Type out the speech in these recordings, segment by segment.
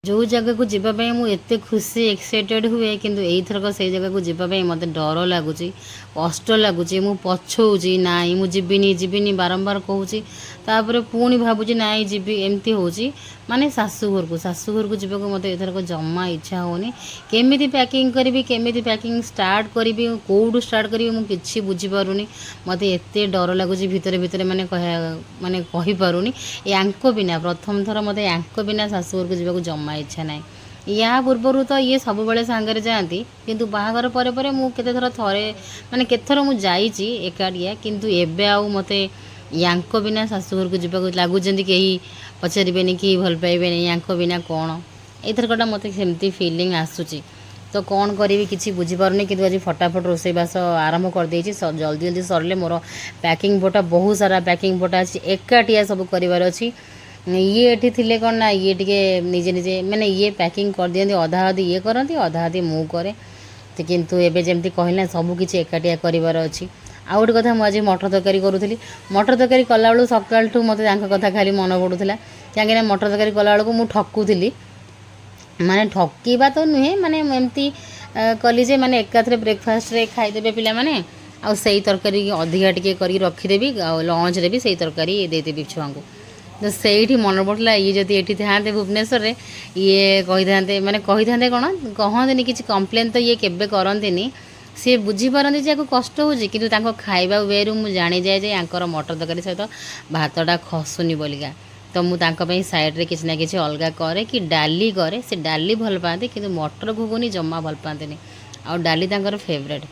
जो जगह को जीवाई मुझे खुशी एक्साइटेड हुए किंतु एथरक से जगह को जीवाई मत डर लगुच कष्ट लगुच मु पछौची नाई मु जीविनी बारंबार कहूँ तापर पुणी भावुँ नाई जीवी एमती हूँ माने शाशुघर को जीवा मत एथरक जमा इच्छा होनी केमी पैकिंग करी केमी पैकिंग स्टार्ट करी कौटू स्टार्ट करी मुझे बुझीपारुनी मत एत डर लगुच भितर भितर माने माने कहीपारुनी यांक बिना प्रथम थर मत यांक बिना शाशुघर को जीवा जमा इच्छा ना या पूर्वर तो ये सब बड़े सांगे जाती किंतु बाहागर पर पर मुझे थर थरे माने केथर मु जाइए एकाटिया किंतु एबे आउ मते यांक बिना शाशुघर को जीवा लगुच कहीं पचारे कि भल पाइबे यांक बिना कौन एथरकटा मत सेमती फिलिंग आसूची तो कौन करी कि बुझीपारुनी कि आज फटाफट रोषेबास आरंभ कर देछि जल्दी जल्दी सरले मोर पैकिंग बोटा बहुत सारा पैकिंग बोटा अच्छी एकाटिया सब करार अच्छी ये एठी थिले कौन ना ये टिके निजे निजे मैंने ये पैकिंग कर दियंती अधा अधी ये करती अधा अधी मु करे तो किंतु एबे जेमती कहला सब किछि एकाटिया करार अच्छी आउ गोटे कथा मुझे मटर तरकारी करूली मटर तरकारी कला बेलू सकाळठू मते तांका कथा खाली मन पड़ूला कहीं मटर तरकारी कला बेलू मु ठकुली माने ठकीबा तो नुहे माने एमती कली जे माने एकाथरे ब्रेकफास्ट रे खाइदेबे पिला माने आ सही तरकारी अधिका टिके करी रखिदेबी आ लंच रे भी सही तरकारी देदेबी छुआंको तो सही मन पड़ला ये जदि एठी थाते भुवनेश्वर रे ये कही थाते माने कही थाते कोन कहंतनी किछि कंप्लेन तो ये केबे करंतिनी सी बुझीपारती जे कष्ट होची किंतु तांको खाइबा वे रु मु जानी जाए जे यांकर मटर तरकारी सहित भातटा खसुनी बोलिका तो मुझे साइड रे किसी ना किसी अलग करे कि डाली करे से डाली भल पाते कि मटर घुगुनी जमा भल पाते आउ डाली तांकर फेवरेट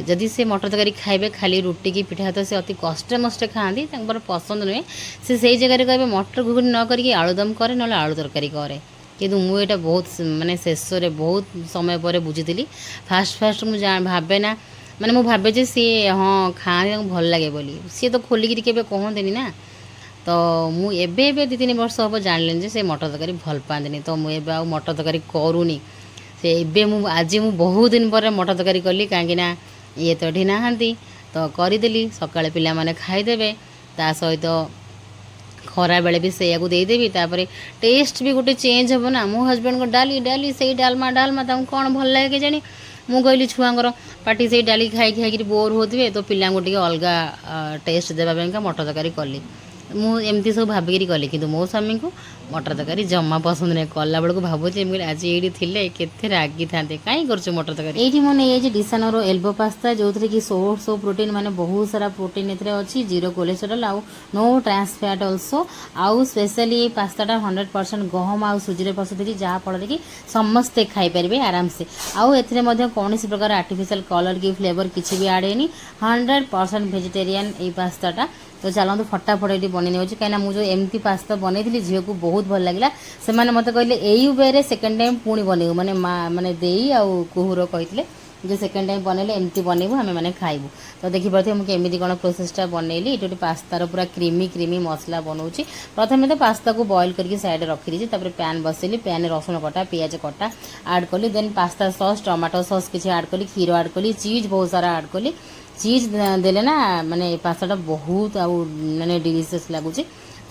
जदि से मटर तरकारी खाइबे खाली रुटी की पिठा तो से अति कष्टे मष्टे खाती पसंद नुहे से सही जगह कहे मटर घुगुनी न करी आलुदम करे ना आलू तरकारी करे किंतु मुझे बहुत माने शेष बहुत समय पर बुझी फास्ट मुझे भावे ना माने मु भावे जे सी हाँ खाने भल लगे बोली सी तो खोलिकी केबे कहंतेनी ना तो मु एबे 2-3 वर्ष हम जान से मटर तरकारी भल पाती तो मुझे आ मटर तरकारी करूनी से एबे मु आज मु बहुत दिन पर मटर तरकारी कली कहीं ये तो एठी नाहांती तो करदेली सकाଳେ पिलामाने खाइदेबे ता सहित खरा बेले भी से देदेवी तापर टेस्ट भी गोटे चेंज हे ना मो हजबैंड को डाली डाली से डालमा डालमा कौन भल लगे के जानी मु कहली छुआंर पार्टी से डाली खाई खाई बोर होते तो पिला अलग टेस्ट देवाई मटर तरकारी कली मुझे सब भाविकी कली कि मो स्वामी को मटर तरकारी जमा पसंद नहीं कला बेलू भावुचे आज ये थे रागी था कहीं कर मटर तरकारी ये मैंने ये डिसानर एल्बो पास्ता जो थे कि सोर्स ऑफ प्रोटीन माने बहुत सारा प्रोटीन एथरे अच्छी जीरो कोलेस्टेरोल आउ नो ट्रांस फैट ऑल्सो आउ स्पेशली पास्ताटा 100% गहम आउ सुजी प्रस्तुत जहाँफल कि समस्ते खाईपारे आराम से आउ एथरे कौन प्रकार आर्टिफिशियल कलर की फ्लेवर किसी भी आड है 100% वेजिटेरियन ये पास्ताटा तो चलते फटाफट ये बन नौ कहीं मुझे एमती पास्ता बनई झील को बहुत भल लगे से मत कहले यही वे सेकेंड टाइम पुणी बनइबू माने माने देई आउ कुहुर कहते जो सेकेंड टाइम बनइले एमती बनइबू आम मैंने खाइबू तो देखिए मुझे केमी कौन प्रोसेसटा बनइली ये पास्तार पूरा क्रीमी क्रीमी मसला बनाऊँगी प्रथम तो पास्ता को बॉयल करके साइड रखी दीजिए तापर पैन बसैली पैन रसुण कटा पियाज कटा आड कली then pasta sauce tomato sauce किसी आड कली क्षीर आड कली चीज बहुत सारा आड कली चीज देले ना माने पास्ताटा बहुत आउ माने डिलीशियस लगुच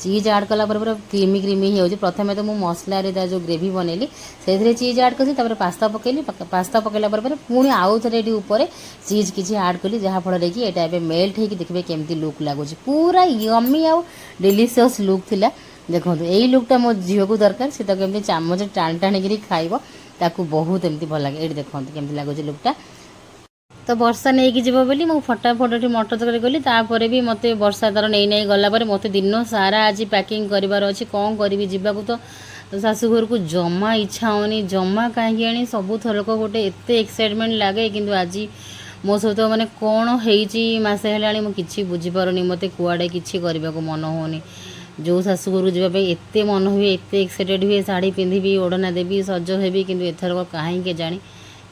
चीज आड कला पूरा क्रीमी क्रीमी हो प्रथम तो मुझे मसला जो ग्रेवी बनइली से चीज आड कर पास्ता पकईली पास्ता पकईला पुणी आउ थे ये ऊपर चीज किसी आड कली जहाँफल कि यहाँ मेल्ट होगी देखिए केमती लुक लगुच पूरा यमी आउ डिलीशियस लुक थिला देखो यही लुकटा मो झील को दरकार सी तो केमती चामच टाण टाणिकी खाइब ताकू बहुत एमती भल लगे ये देखो केमती लगुच लुकटा तो वर्षा नहीं कि जीव बोली मु फटाफट ये मटर तरकारी कली तापर भी मत वर्षा तार नहीं नहीं गला मत दिन सारा आज पैकिंग करार अच्छी कौन करी जावाक तो शाशुघर को जमा इच्छा होनी जमा कहीं आनी सबू थरक गोटे एत एक्साइटमेंट लगे कि आज मो सहित माने कौन होती मसे है कि बुझीपारुनी मत कुआड़े कि मन होनी जो शाशुघर जावाई एत मन हुए एत एक्साइटेड हुए शाढ़ी पिंधि ओढ़ना देवी सज हेबी कि एथरक कहीं जानी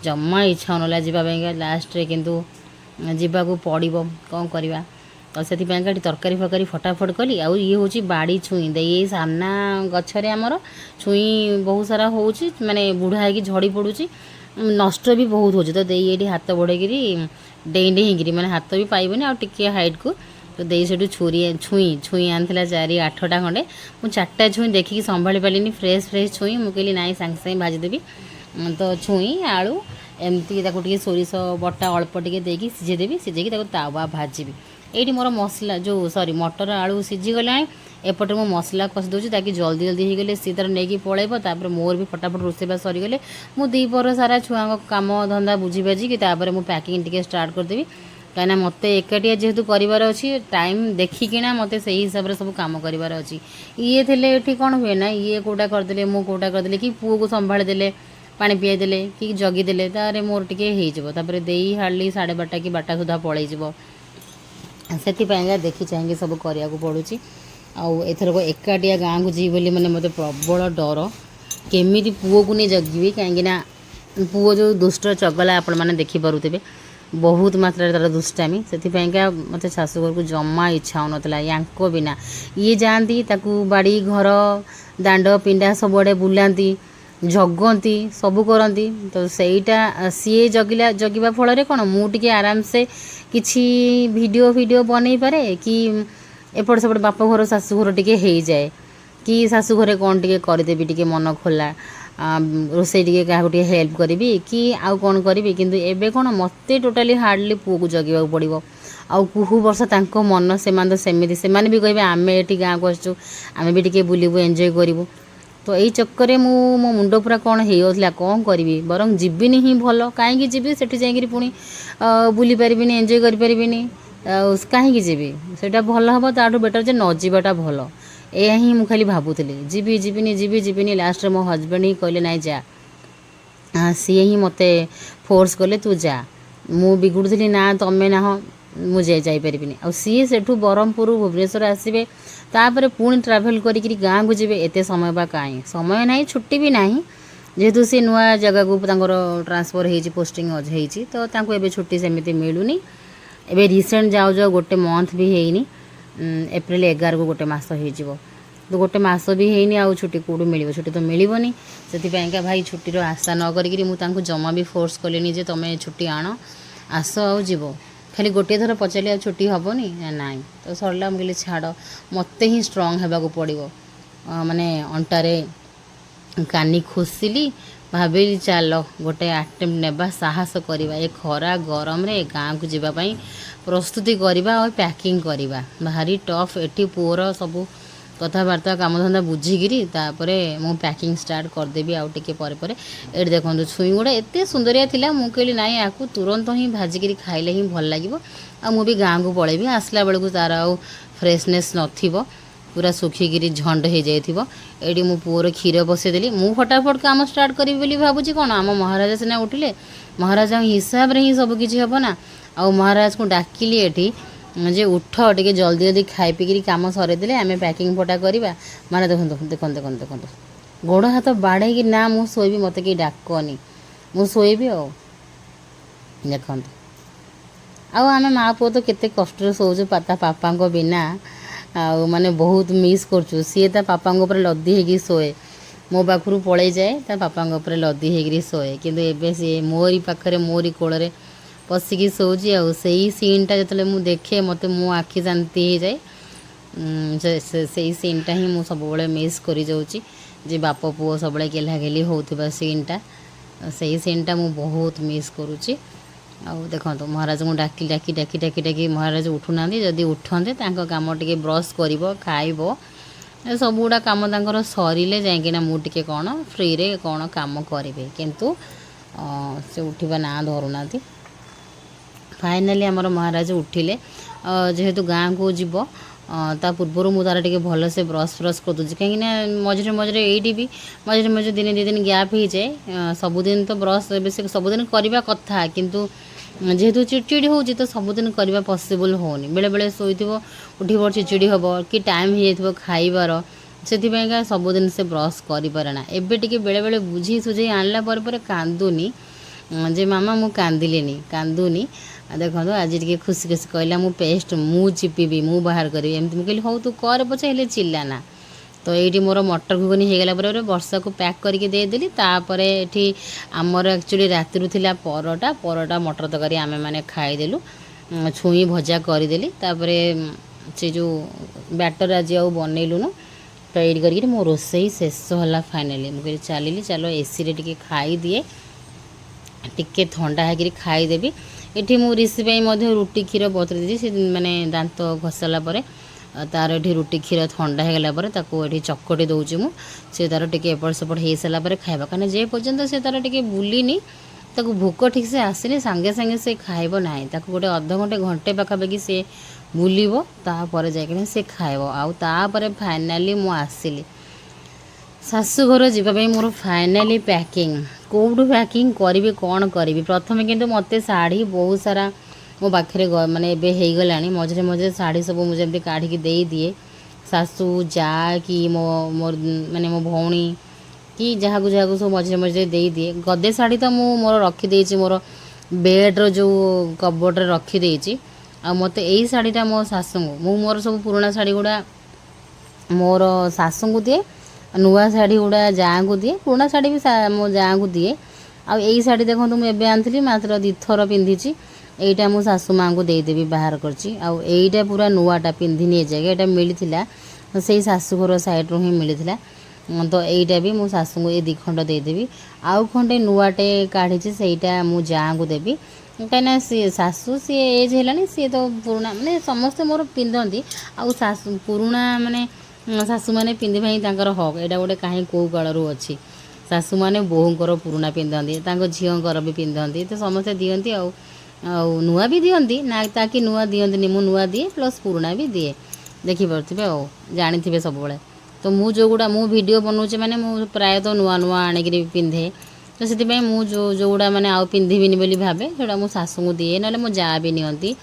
जमा इच्छा होना जावाई लास्ट रे किंतु जावाक पड़ो कौन करवा तो से तरकारी फरकारी फटाफट कली आउ ये हूँ बाड़ी छुई दे ये सामना गचरे आमर छुई बहुत सारा हो माने बुढ़ा है झड़ी पड़ुची नष्ट भी बहुत हो तो दे ये हाथ बढ़ेगी डेई डेईकि मैंने हाथ भी पाइबनी आ टिके हाइट को तो देई सेठू छुई आनी 4-8टा खंडे मु 4टा छुई देखिकी संभाली पारिनी फ्रेश फ्रेश छुई मु कहली नाई सांगे सांगे भाजीदेवी तो छुई आलू एमती टे सोरिष बटा अल्प टे देकी सिझेदेवी सिझेकी तावा भाजी ये मोर मसला जो सॉरी मटर आलू सिझीगला एपटे मो मसला कषि दूसरी ताकि जल्दी जल्दी हो गले सी तार नहीं पलैब तापर मोर भी फटाफट रोषेबास सरीगले मु दीपर सारा छुआ कम धंदा बुझी बाजिकी मु पैकिंग टे स्टार्ट करदेवी कहीं मत एकाटिया जेहेतु करार अच्छी टाइम देखिकिना मत से हिसाब से सब कम करार अच्छी ये थे ये कौन हुए ना ये कौटा करदे मु कौटा करदे कि पुओ को संभाड़ी देले पानी पियाई देले कि जगिदेले तारे मोर टिके होपर दे हार्डली 12:30 कि 12टा सुधा पलैज से देखी चाहिए सब करने को पड़ूँ आउथरक एकाटिया गाँव को जी बोली मैंने मत प्रबल डर केमी पुओ को नहीं जगिबी कहीं पुओ जो दुष्ट चगला आपण मैंने देखिपे बहुत मात्रा तार दुष्टामी से मत शाशुघर को जमा इच्छा होना यांक बिना ये जाती बाड़ी घर दांड पिंडा सबुआड़े बुलांती जगती सब करती तो सहीटा सी जगिबा फल कौन मुझे आराम से किसी वीडियो बनई पारे कि एपट सेपट बाप घर शाशुघर टे हो जाए कि शाशुघर कौन टे करदेवी टे मन खोला रोसे टे क्या हेल्प करी कि आउ कौन करी किंतु एबे कौन मत टोटाली हार्डली पुओ को जगवा पड़ो आउ कुहू वर्ष तांको मन से भी कहे आम ये गाँव को आसचु आम भी टे बुलू एंजॉय करूँ तो यही चक्कर मो मुंड पूरा कौन होता कौन करी बरं जीविनी ही भल कहीं जी सेठी जाकि पुणी बुली पारि एंजॉय करें कहीं जी भल हम ताठू बेटर जे न जावाटा भल या ही मुझे खाली भावुली जीविनी लास्ट मो हजबैंड ही कहले नाई जा सी ही मत फोर्स कले तू जा मु बिगुड़ी ना तमें ना मुझे जापरि आ सी सेठू ब्रह्मपुर भुवनेश्वर आसबे तापर पुणी ट्राभेल करी गाँव को जी एत समय बा कहीं समय ना छुट्टी भी ना जेहेतु सी नुआ जगह को ट्रांसफर हो पोस्टिंग होती तो ये छुट्टी सेमती मिलूनी एबे रिसेंट जाओ जाओ गोटे मंथ भी हैनी एप्रिल 11 को गोटे मास हो तो गोटे मास भी हैनी आउ छुट्टी कौटू मिल छुट्टी तो मिलनी से भाई छुट्टीर आशा न करी जमा भी फोर्स कलेनी जे तुम छुट्टी आण आस आउ जीव खाली गोटे थर पचारे छुट्टी हेनी ना तो सरला मुझे छाड़ मत ही स्ट्रंग होगा पड़ो माने अंटारे कानी खोसिली भाविली चल गोटे आटेम्प्ट नेबा साहस करवा ये खरा गरम रे गाँव को जीवाई प्रस्तुति करवा और पैकिंग करवा भारी टफ एटी पुअर सब कथबार्ता कामधंदा बुझिकी मु पैकिंग स्टार्ट करदेवी आउ टे पर ये देखो छुई गुड़ा एत सुंदरिया थिला मु कहली ना या तुरंत ही भाजिकी खाइले ही भल लगे आ मु भी गाँव को पलैबी आसला बेलू तार आउ फ्रेशनेस नथिबो पूरा सुखिकी झंड हो जाइए ये मो पुअर क्षीर बसईदेली मु फटाफट काम स्टार्ट करी बोली भावुची कौन आम महाराजा सिना उठिले महाराजा हिसाब रे ही सबकि हम ना आ महाराज को डाकिली ये जे उठ टे जल्दी जल्दी खाई पीकि कम सरेदेले आम पैकिंग फटा करवा माने देखो गोड़ हाथ बाड़े ना मु शोबी मत कि डाकनी मु शोबी आ देखो आम माँ पुओ तो केते कष्ट शोचु पापा बिना माने बहुत मिस करचु सी ता पापा लदी होगी सोए मो पाखु पलि जाए ता पापा लदी होगी सोए किंतु एबे सी मोरी पाखरे मोरी कोड़े पशिकी शोची आ सीनटा जो मुझे देखे मत मो आखि शांति हो जाए से सीनटा ही मुझे सब मिस कर जाऊँगी जे बाप पुओ सब गेलागेली होता सीनटा से सीनटा मुझे बहुत मिस करुँची देखो महाराज को डाकी डाकी डाकी डाकी डाकी महाराज उठुना जदि उठते कम टे ब्रश कर खाइब सब गुड़ा कम तर सरिले जाइना मुझे कौन फ्री रे कौन काम करेंगे किंतु से उठा ना धरुना फाइनाली आमर महाराज उठिले जेहेतु गाँव को जीव ता पूर्वर मुझे तार टे भल से ब्रश फ्रश कर दूसरी कहीं मझे मझे ये भी मझे मझे दिन दी दिन गैप हो जाए सबुदिन तो ब्रश बेस सबुदिन करवा कथा किंतु जेहेतु चिड़चिड़ी हो तो सबुदिन करवा पॉसिबल होनी बेले बेले शोथ उठ चिड़चिड़ी हम कि टाइम हो जाए खाइबार से सबुदिन से ब्रश करना एबे टिके बेले बेले बुझी सुझे आणला पर कांदुनी जे मामा मु कांदुनी देखो आज टे खुशी खुशी कहला मु पेस्ट मु चिपीबी मु बाहर करी एमती मुझे हूँ तू कर पचे हेले चिल्लाना तो ये मोर मटर घुगनी हो गला वर्षा को पैक करके देदेली तापर ये आमर एक्चुअली राति थिला परोटा मटर तरकारी आमे माने खाईदेलु छुई भजा करदेली तापर से जो बैटर आज आउ बनइलुनु तो ये करके मो रोसई शेष है फाइनाली मुझे चलिए चलो एसी रे टिके खाई दिए टिके थंडा है खाईदेवी ये मु ऋषि रुटी क्षीर बतरी दी से माने दांत घसला तार ये रुटी क्षीर थंडा होगला ये चकटी दूची मुझे तार टे एपट सेपट हो सारापर खाइबा कहीं जे पर्यंत से तार टे बुलनी ताको भोक ठीक से आसनी सांगे सांगे से खाइब ना गोटे अध घंटे घंटे पाखापाखि से बुलिब तापर जाए से खाइब आउे फाइनाली मु आसिली शाशुघर जावाई मोर फाइनाली पैकिंग कौटू पैकिंग करी कौन करी प्रथम किंतु मते शाढ़ी बहुत सारा मो पाखे माने एबे हो मझे मझे शाढ़ी सब मुझे काढ़ी दे दिए शाशु जा कि मो मोर माने मो भौणी कि जहाँ को सब मझे मझे दे दिए गदे शाढ़ी तो मोर रखीदे मोर बेड्र जो कबोर्ड रखीदे आ मत यही शाढ़ीटा मो शाशु मोर सब पुराना शाढ़ी गुड़ा मोर शाशु को दिए नुआ शाढ़ी गुड़ा जहाँ को दिए पुराना शाढ़ी भी मो जहाँ को दिए आई शाढ़ी देखो मुझे आनी मात्र 2 थर पिंधि एटा मो शाशु माँ को देदेवी बाहर करटा पूरा नुआटा पिंधिनी जगह यहाँ मिलता से शाशुघर साइड रू ही मिलता तो यहीटा भी मो शाशु को ये 2 खंड देदेवी आउ खंडे नुआटे काढ़ी से मु जहाँ को देवी कहीं सी शाशु सी एज है सी तो पुराना माने समस्ते मोर पिंधती आउ शाशु पुराना माने शाशु मैंने पिंधिबा तांकर हक यहाँ गोटे कहीं कौ कालू अच्छी शाशु मैंने बोहूंकर पुराना पिंधती झीर भी पिंधती तो समस्ते दिखती नुआ भी दिखती ना ताकि नुआ दिखती मु नुआ दिए प्लस पुराना भी दिए देखिपे जानी सब तो मु जो गुड़ा मु वीडियो बनाऊे मैंने प्रायतः नुआ नुआ आणिक पिंधे तो से जो गुड़ा मैंने आउ पिंधिबिनी बोली भावे जोड़ा मो शाशु को दिए ना मो जा भी नियंती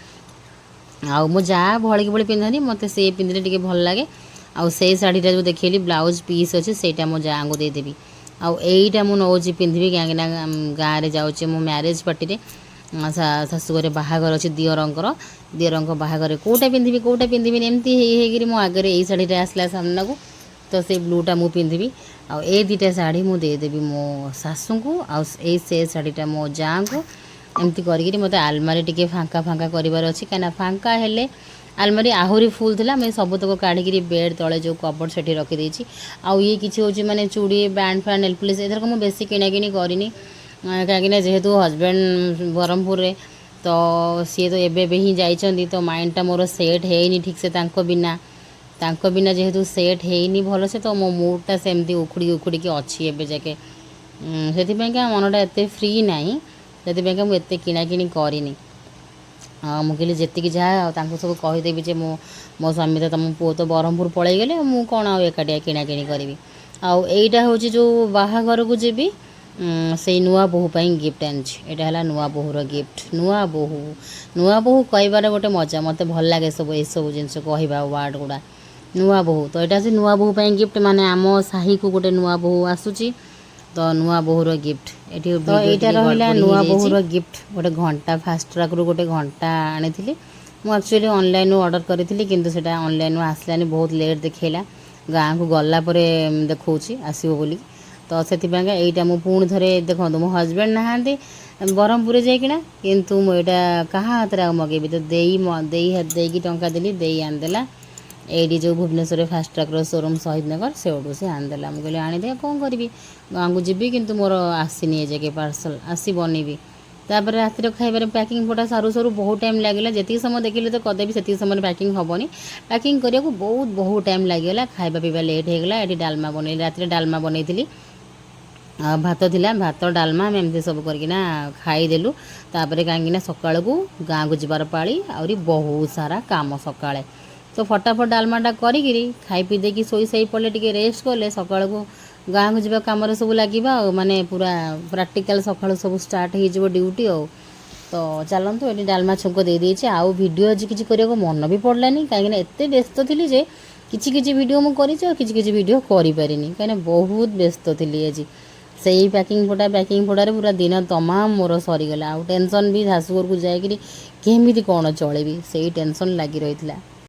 आउ मो जा भलिक भली पिंधती मत से पिंधिले टिके भल लगे आउ से शाढ़ीटा जो देखिए ब्लाउज पीस अच्छे से मो जा को देदेवी आईटा मु नौची पिंधि कहीं गाँव में जाऊँचे मो मैरेज पार्टी शाशुघर बाहागर अच्छे दियर बाहागर कौटा पिंधि एमती मो आगे यही शाढ़ीटा आसला सामना को तो से ब्लूटा मु पिंधि आ 2टा शाढ़ी मु देदेवी मो शाशु को आई से शाढ़ीटा मो जा को एमती करी मत आलमारी टिके फांका फांका करार अच्छी कहीं फांका हेले आलमारी आहरी फुल था मैं सबतक काढ़ी बेड तले जो कबोर्ड से रखीदे आउ ये किसी हूँ माने चूड़ी बैंड फैंड नेल पॉलिश एथरक मुझे बेसी किणाकिणी करनी कहीं जेहेतु हजबैंड ब्रह्मपुर रे तो सी तो एबे ही जाइछंती तो माइंडटा मोर सेट है ठीक से बिना जेहेतु सेट है भल से तो मो मूडटा सेमती उखुड़ी के अच्छी एबे जाके से मनटा एत फ्री नाई से मुझे किणाकिणी करनी मुझे जी जहाँ सब कहीदेवी जे मो स्वामी तो तुम पुओ तो ब्रह्मपुर पलि गले मु कौन आकाटिया किणाकिणी करी आईटा हूँ जो बाहाघर को जीवी से नुआ बोहू गिफ्ट आनी है नुआ बोहूर गिफ्ट नुआ बोहू कहबार गोटे मजा मत भल लगे सब ये सब जिनस कह वार्ड गुड़ा नुआ बोहू तो यहाँ से नुआ बोहू गिफ्ट माने आम साही को गोटे नुआ बोहू आसूची तो नुआ बोहूर गिफ्ट ये तो यहाँ रहा नुआ बोहूर गिफ्ट गोटे घंटा फास्ट ट्रैक रू गोटे घंटा आनी मुझे एक्चुअली ऑनलाइन ऑर्डर करी किंतु सेटा ऑनलाइन आसलानी बहुत लेट देखला गाँ को गला देखा आसो बोली तो से यहीटा मुझे पुणी थे देखो मो हजबैंड नहांती ब्रह्मपुर जाइकिना किंतु मुझे कहा हाथ में मगेबी तो देकी टंका देली दे आनदेला एडी जो भुवनेश्वर फास्ट ट्रैक शोरूम शहीद नगर से से आनदेला मुझे आनीदे कौन करी गाँव को जीवी किंतु मोर आसनी जगह पार्सल आसबनी भी तापर रातिर खाइबार पैकिंग पटा सारू सारू बहुत टाइम लगे जी समय देखिले तो कदेवी से समय पैकिंग हेनी पैकिंग करने को बहुत टाइम लगे खाइबा पीवा लेट होगा ये डालमा बन रातिर डालमा बनई भात थिला भात डालमा आम एमती सब करना खाईदेलु तापर कहीं सकाल को गाँव को जीवार पाली आहरी बहुत सारा काम सकाଳେ तो फटाफट डालमाटा करी खाई पी देकी शोई साई पड़े टिके रेस्ट कले सकाल को गाँव को जीवा कम सब लगे माने पूरा प्राक्टिकल सकाल सब स्टार्ट हो ड्यूटी तो चलतु ये डालमा छुंक दे देछे आउ वीडियो आज किसी करने मन भी पड़लानी कहीं एत व्यस्त थी जे किसी वीडियो मुझे किसी वीडियो करें कहीं बहुत व्यस्त थी आज से ही पैकिंग फोटा पूरा दिन तमाम मोर सरीगला आउ टेंशन भी शाशुघर को जाकि केमी कौन चलेबी से टेंशन लगी रही।